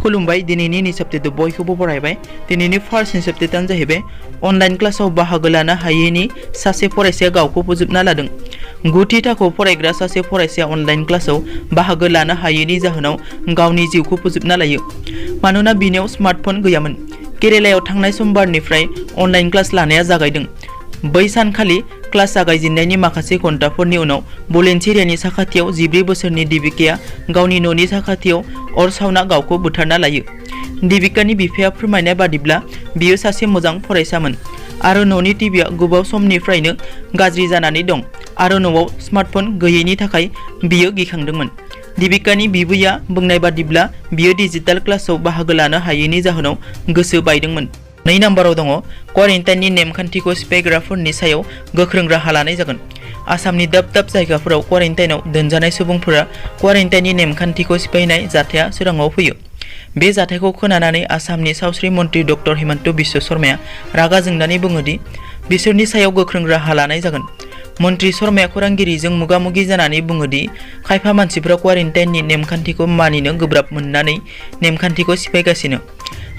खुलुमबाय दिनैनि निसाबटेट बयखौबो बरायबाय दिनैनि फार्स्ट निसाबटेटानो जाहैबाय अनलाइन क्लासाव बाहागो लानो हायैनि सासे फरायसाया गावखौ फोजोबना लादों। गुथि थाखोआव फरायग्रा सासे फरायसाया अनलाइन क्लासाव बाहागो लानो हायैनि जाहोनाव गावनि जिउखौ फोजोबना लायो मानोना बिनियाव स्मार्टफन गैयामोन। केरेलायाव थांनाय समबारनिफ्राय अनलाइन क्लास लानाया जागायदों। बै सानखालि क्लास जागायजेननायनि माखासे घन्टाफोरनि उनाव बलेन्टियारनि साखाथियाव 14 बोसोरनि दिबिकाया गावनि न'नि साखाथियाव अर सावना गावखौ बुथारना लायो। दिबिकानि बिफाया फोरमायनाय बादिब्ला बियो सासे मोजां फरायसामोन आरो न'नि टिभिआ गोबाव समनिफ्रायनो गाज्रि जानानै दं आरो न'आव स्मार्टफन गैयैनि थाखाय बियो गिखांदोंमोन। दिबिकानि बिबैया बुंनाय बादिब्ला बियो डिजिटेल क्लासाव बाहागो लानो हायैनि जाहोनाव गोसो बायदोंमोन। 2 नम्बराव दङ क्वारेन्टाइननि नेमखान्थिखौ सिफायग्राफोरनि सायाव गोख्रों राहा लानाय जागोन। आसामनि दाब दाब जायगाफोराव क्वारेन्टाइनाव दोनजानाय सुबुंफोरा क्वारेन्टाइननि नेमखान्थिखौ सिफायनाय जाथाया सोराङाव फैयो। बे जाथायखौ खोनानानै आसामनि सावस्रि मन्त्रि डक्टर हिमन्त बिश्व शर्माया रागा जोंनानै बुङो दि बिसोरनि सायाव गोख्रों राहा लानाय जागोन। मन्त्रि शर्माया खौरांगिरिजों मोगा-मोगि जानानै बुङो दि खायफा मानसिफोरा क्वारेन्टाइननि नेमखान्थिखौ मानिनो गोब्राब मोननानै नेमखान्थिखौ सिफायगासिनो।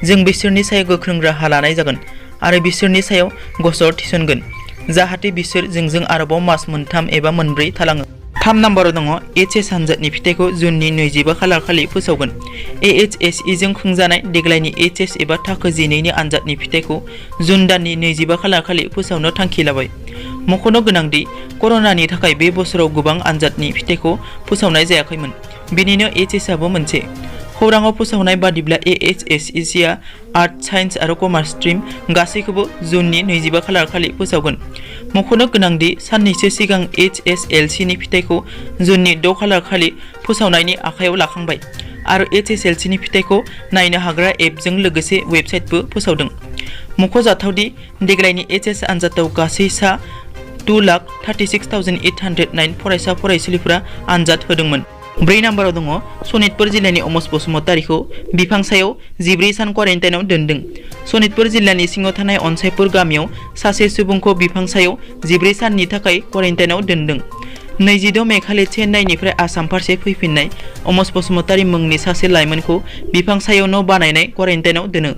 जों बिसोरनि सायाव गोख्रों राहा लानाय जागोन आरो बिसोरनि सायाव गसर थिसनगोन जाहाथे बिसोर जोंजों आरोबाव मास मोनथाम एबा मोनब्रै थालाङो। 3 नम्बराव दङ एचएस आनजादनि फिथाइखौ जुननि 25 खालार खालि फोसावगोन। एएचएसइ जों खुंजानाय देग्लायनि एचएस एबा थाखो 12 नि आनजादनि फिथाइखौ जुन दाननि 25 खालार खालि फोसावनो थांखि लाबाय। मख'नो गोनांदि कर'नानि थाखाय बे बोसोराव गोबां आनजादनि फिथाइखौ फोसावनाय जायाखैमोन। बिनिनो एचएसआबो मोनसे। खौराङाव फोसावनाय बादिब्ला एएचएसइआ आर्ट, साइन्स आरो कमार्स स्ट्रिम गासैखौबो जुननि 25 खालार खालि फोसावगोन। मख'नो गोनांदि साननैसो सिगां एचएसएलसीनि फिथाइखौ जुननि 6 खालार खालि फोसावनायनि आखायाव लाखांबाय आरो एचएसएलसीनि फिथाइखौ नायनो हाग्रा एपजों लोगोसे वेबसाइटबो फोसावदों। मख'जाथावदि देग्लायनि एचएस आनजादाव गासै सा 2,36,809 फरायसा फरायसुलिफोरा आनजाद होदोंमोन। 4 नम्बराव दङ सनितपुर जिल्लानि अमस बसुमतारीखौ बिफां सायाव 14 सान क्वारेन्टाइनाव दोनदों। सनितपुर जिल्लानि सिङाव थानाय अनसायपुर गामियाव सासे सुबुंखौ बिफां सायाव 14 साननि थाखाय क्वारेन्टाइनाव दोनदों। 26 मे खालि चेन्नाइनिफ्राय आसाम फारसे फैफिननाय अमस बसुमतारी मुंनि सासे लाइमोनखौ बिफां सायाव न' बानायनाय क्वारेन्टाइनाव दोनो।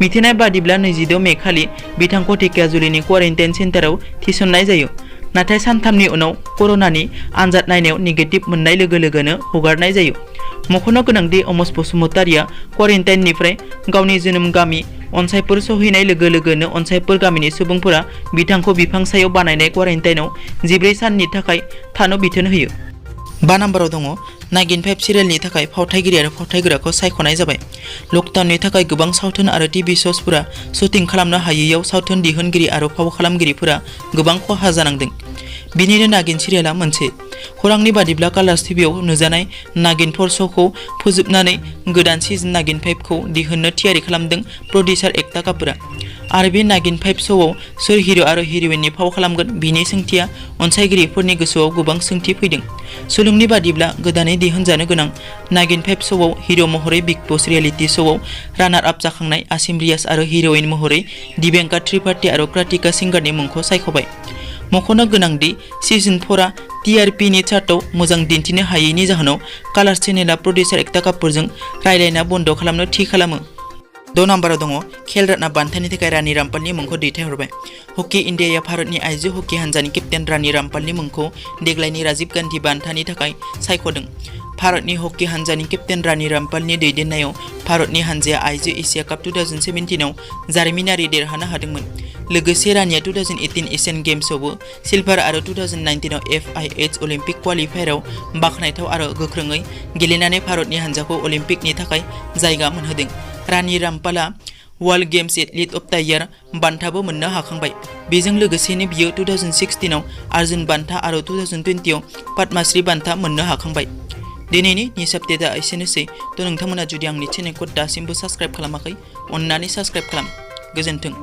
मिथिनाय बादिब्ला 26 मे खालि बिथांखौ ढेकियाजुलिनि क्वारेन्टाइन सेन्टाराव थिसननाय जायो। नाथाय सानथामनि उनाव कर'नानि आनजाद नायनायाव नेगेटिभ मोननाय लोगो लोगोनो हगारनाय जायो। मख'नो गोनांदि अमस बसुमतारीया क्वारेन्टाइननिफ्राय गावनि जोनोम गामि अनसायपुर सहैनाय लोगो लोगोनो अनसायपुर गामिनि सुबुंफोरा बिथांखौ बिफां सायाव बानायनाय क्वारेन्टाइनाव 14 साननि थाखाय थानो बिथोन होयो। 5 नम्बराव दङ नागिन 5 सिरियालनि थाखाय फावथायगिरि आरो फावथायग्राखौ सायख'नाय जाबाय। लकडाउननि थाखाय गोबां सावथुन आरो टिभि श'फोरा शुटिं खालामनो हायैयाव सावथुन दिहुनगिरि आरो फाव खालामगिरिफोरा गोबां खहा जानांदों। बिनिनो नागिन सिरियालआ मोनसे। खौरांनि बादिब्ला कालार्स टिभिआव नुजानाय नागिन 4 श'खौ फोजोबनानै गोदान सिजन नागिन 5 खौ दिहुननो थियारि खालामदों प्रडिउसार एकता कापुरा। आरो बे नागिन 5 श'आव सोर हिर' आरो हिर'इननि फाव खालामगोन बिनि सोंथिया अनसायगिरिफोरनि गोसोआव गोबां सोंथि फैदों। सुलुंनि बादिब्ला गोदानै दिहुनजानो गोनां नागिन 5 श'आव हिर' महरै बिग बस रियेलिटि श'आव रानार आप जाखांनाय आसिम रियाज आरो हिर'इन महरै दिव्यांका त्रिपाठी आरो कृतिका सिंगारनि मुंखौ सायख'बाय। मख'नो गोनांदि सिजन 4आ टिआरपिनि चार्टआव मोजां दिन्थिनो हायैनि जाहोनाव कालार्स चेनेलआ प्रडिउसार एकता कापुरजों रायलायना बन्द खालामनो थि खालामो। 6 नम्बराव दङ खेल रत्न बान्थानि थाखाय रानी रामपालनि मुंखौ दैथायहरबाय। हकी इन्डियाया भारतनि आइजो हकी हानजानि केप्टेन रानी रामपालनि मुंखौ देग्लायनि राजीव गान्धी बान्थानि थाखाय सायख'दों। भारतनि हकी हानजानि केप्टेन रानी रामपालनि दैदेननायाव भारतनि हानजाया आइजो एशिया काप 2017 आव जारिमिनारि देरहानो हादोंमोन। लोगोसे रानीया 2018 एशियान गेम्सआवबो सिलभार आरो 2019 आव FIH अलिम्पिक क्वालिफायाराव बाखनायथाव आरो गोख्रोङै गेलेनानै भारतनि हानजाखौ अलिम्पिकनि थाखाय जायगा मोनहोदों। रानी रामपालआ वर्ल्ड गेम्स एथलीट अफ द इयार बान्थाबो मोननो हाखांबाय। बेजों लोगोसेनो बियो 2016 आव अर्जुन बान्था आरो 2020 आव पद्मश्री बान्था मोननो हाखांबाय। दिनैनि निउस आपडेटआ एसेनोसै। नोंथांमोना जुदि आंनि चेनेलखौ दासिमबो साबस्क्राइब खालामाखै अन्नानै साबस्क्राइब खालाम। गोजोन्थों।